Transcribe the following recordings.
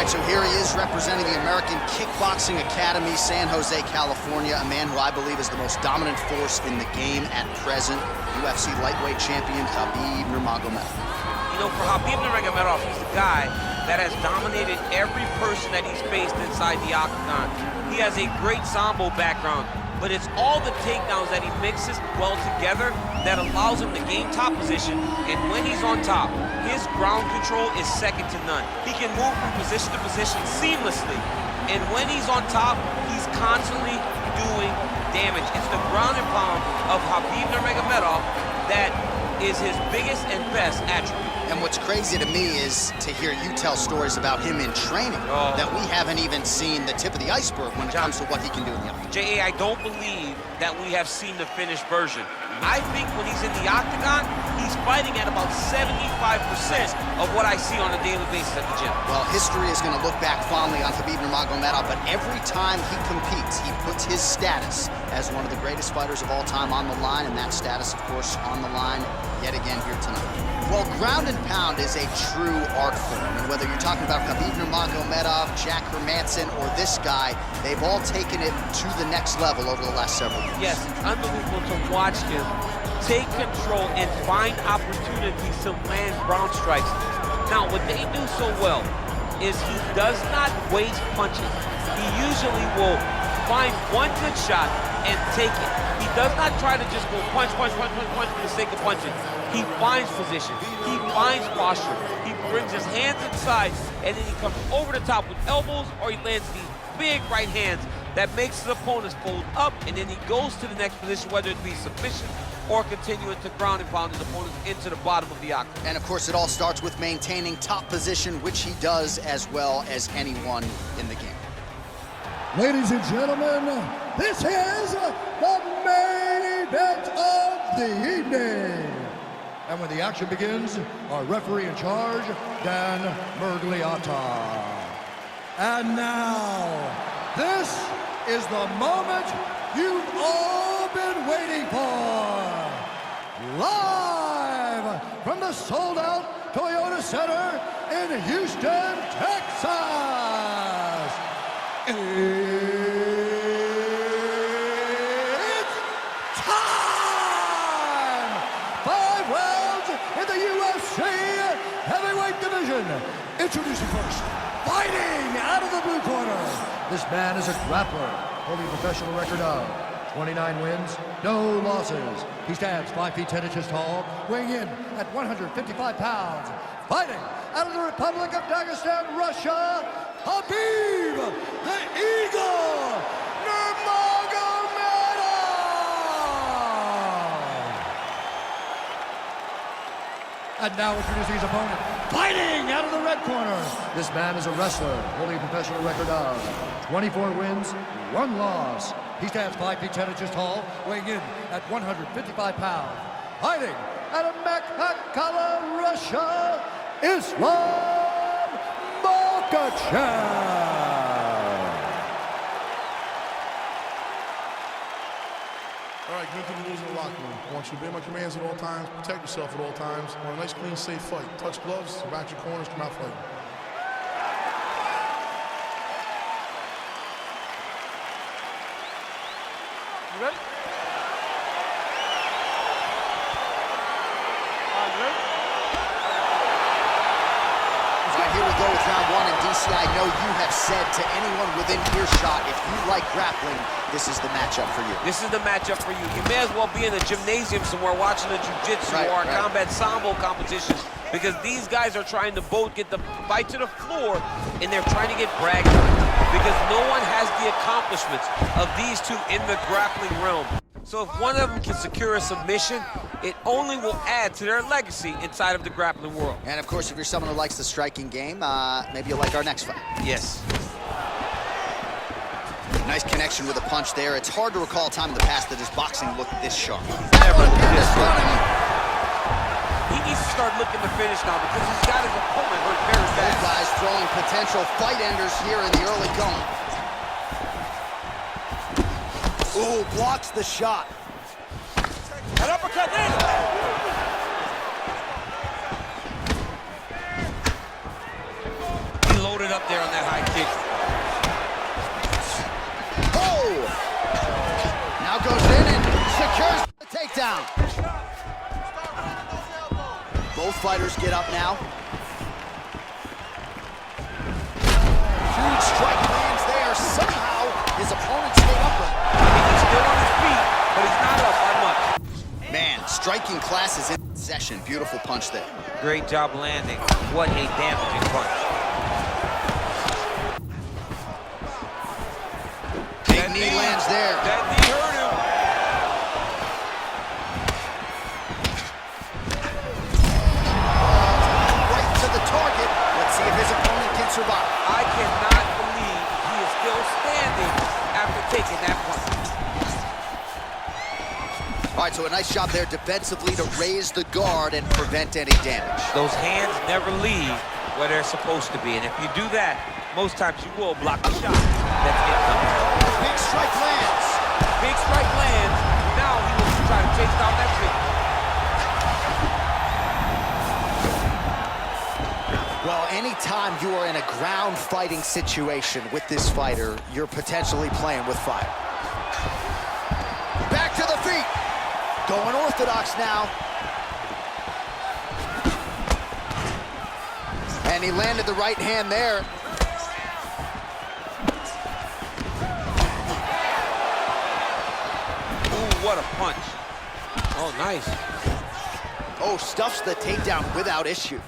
right, so here he is representing the American Kickboxing Academy, San Jose, California, a man who I believe is the most dominant force in the game at present, UFC lightweight champion Khabib Nurmagomedov. You know, for Khabib Nurmagomedov, he's the guy that has dominated every person that he's faced inside the octagon. He has a great Sambo background, but it's all the takedowns that he mixes well together that allows him to gain top position, and when he's on top, his ground control is second to none. He can move from position to position seamlessly, and when he's on top, he's constantly doing damage. It's the ground and pound of Khabib Nurmagomedov that is his biggest and best attribute. And what's crazy to me is to hear you tell stories about him in training that we haven't even seen the tip of the iceberg when it comes to what he can do in the octagon. J.A., I don't believe that we have seen the finished version. I think when he's in the octagon, he's fighting at about 75% of what I see on a daily basis at the gym. Well, history is going to look back fondly on Khabib Nurmagomedov, but every time he competes, he puts his status as one of the greatest fighters of all time on the line, and that status, of course, on the line yet again here tonight. Well, ground and pound is a true art form, and whether you're talking about Khabib Nurmagomedov, Jack Hermanson, or this guy, they've all taken it to the next level over the last several years. Yes, it's unbelievable to watch him take control and find opportunities to land ground strikes. Now, what they do so well is he does not waste punches. He usually will find one good shot and take it. He does not try to just go punch, punch, punch, punch, punch for the sake of punching. He finds position, he finds posture, he brings his hands inside, and then he comes over the top with elbows, or he lands these big right hands that makes his opponents fold up, and then he goes to the next position, whether it be submission or continuing to ground and pound his opponents into the bottom of the octagon. And of course, it all starts with maintaining top position, which he does as well as anyone in the game. Ladies and gentlemen, this is the main event of the evening. And when the action begins, our referee in charge, Dan Mergliata. And now, this is the moment you've all been waiting for. Live from the sold-out Toyota Center in Houston, Texas. It's time! 5 rounds in the UFC heavyweight division. Introducing first, fighting out of the blue corner. This man is a grappler, holding a professional record of 29 wins, no losses. He stands 5 feet 10 inches tall, weighing in at 155 pounds. Fighting out of the Republic of Dagestan, Russia, Khabib, the Eagle, Nurmagomedov! And now introducing his opponent, fighting out of the red corner. This man is a wrestler, holding a professional record of 24 wins, 1 loss. He stands 5 feet 10 inches tall, weighing in at 155 pounds. Fighting out of Makhachev, Russia, Islam Makhachev. All right, get to the rules in the locker room. I want you to obey my commands at all times, protect yourself at all times. I want a nice, clean, safe fight. Touch gloves, back your corners, come out fighting. You ready? Here we go with round 1, and DC, I know you have said to anyone within earshot, if you like grappling, this is the matchup for you. This is the matchup for you. You may as well be in a gymnasium somewhere watching a jiu-jitsu or a combat sambo competition, because these guys are trying to both get the fight to the floor, and they're trying to get bragged on, because no one has the accomplishments of these two in the grappling realm. So if one of them can secure a submission, it only will add to their legacy inside of the grappling world. And of course, if you're someone who likes the striking game, maybe you'll like our next fight. Yes. Nice connection with a punch there. It's hard to recall a time in the past that his boxing looked this sharp. Never this running. He needs to start looking to finish now, because he's got his opponent hurt very bad. Both guys throwing potential fight enders here in the early going. Ooh, blocks the shot. An uppercut in. He loaded up there on that high kick. Oh! Now goes in and secures the takedown. Both fighters get up now. Huge strike lands there. Somehow his opponent stayed upright. He's still on his feet, but he's not up by much. Man, striking class is in possession. Beautiful punch there. Great job landing. What a damaging punch. Big knee lands there. That knee hurt him. Right to the target. Let's see if his opponent can survive. I cannot believe he is still standing after taking that punch. All right, so a nice job there defensively to raise the guard and prevent any damage. Those hands never leave where they're supposed to be, and if you do that, most times you will block the shot that's incoming. Big strike lands. Big strike lands. Now he will try to chase down that kick. Well, anytime you are in a ground fighting situation with this fighter, you're potentially playing with fire. Back to the feet. Going orthodox now. And he landed the right hand there. Ooh, what a punch. Oh, nice. Oh, stuffs the takedown without issue.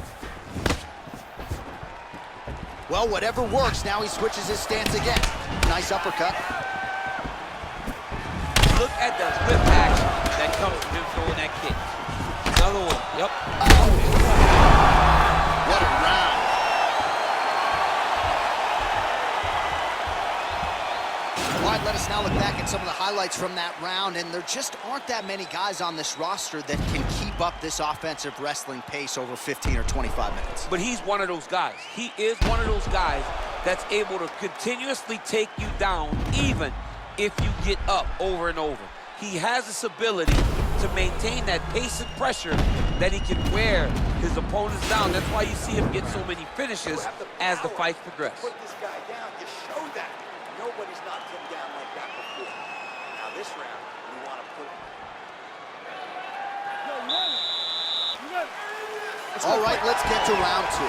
Well, whatever works, now he switches his stance again. Nice uppercut. Look at the whip action that comes from him throwing that kick. Another one. Yep. Oh. What a round. All right, let us now look back at some of the highlights from that round, and there just aren't that many guys on this roster that can keep up this offensive wrestling pace over 15 or 25 minutes. But he's one of those guys. He is one of those guys that's able to continuously take you down, even if you get up over and over. He has this ability to maintain that pace and pressure that he can wear his opponents down. That's why you see him get so many finishes as the fights progress. Put this guy down, you show that. Nobody's knocked him down like that before. Now this round, we want to put... All right, let's get to round two.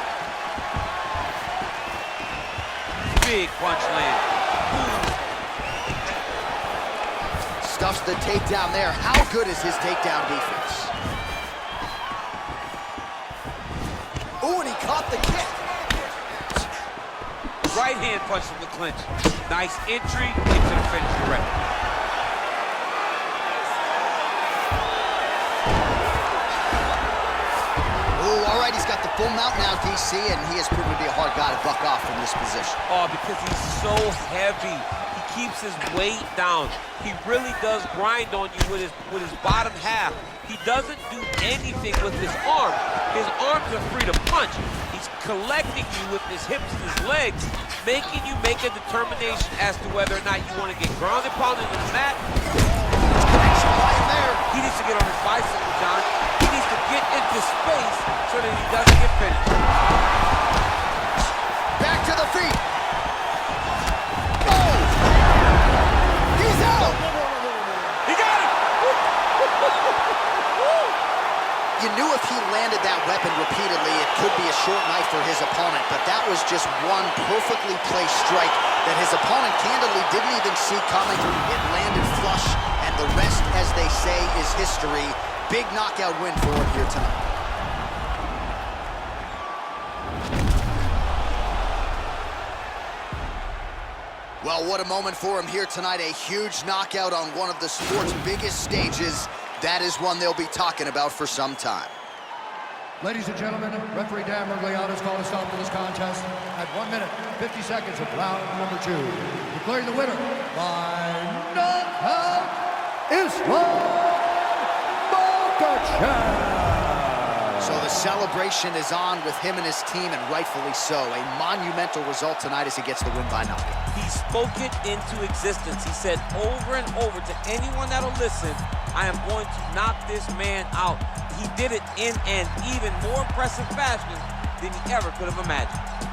Big punch land. Stuffs the takedown there. How good is his takedown defense? Ooh, and he caught the kick. Right hand punch from the clinch. Nice entry into the finish direct. Ooh, all right, he's got the full mount now, DC, and he has proven to be a hard guy to buck off from this position. Oh, because he's so heavy. He keeps his weight down. He really does grind on you with his bottom half. He doesn't do anything with his arms. His arms are free to punch. He's collecting you with his hips and his legs, making you make a determination as to whether or not you want to get grounded, pounded in the mat. He needs to get on his bicycle, John. He needs to get into space so that he doesn't get finished. Back to the feet. Oh! He's out! He got it! You knew if he landed that weapon repeatedly, it could be a short knife for his opponent, but that was just one perfectly placed strike that his opponent candidly didn't even see coming. It landed flush, and the rest, as they say, is history. Big knockout win for him here tonight. Well, what a moment for him here tonight. A huge knockout on one of the sport's biggest stages. That is one they'll be talking about for some time. Ladies and gentlemen, referee Dan Murgliano has called a stop to this contest at 1 minute, 50 seconds of round number 2. Declaring the winner by knockout, Islam Makhachev. So the celebration is on with him and his team, and rightfully so. A monumental result tonight as he gets the win by knockout. He spoke it into existence. He said over and over to anyone that'll listen, I am going to knock this man out. He did it in an even more impressive fashion than he ever could have imagined.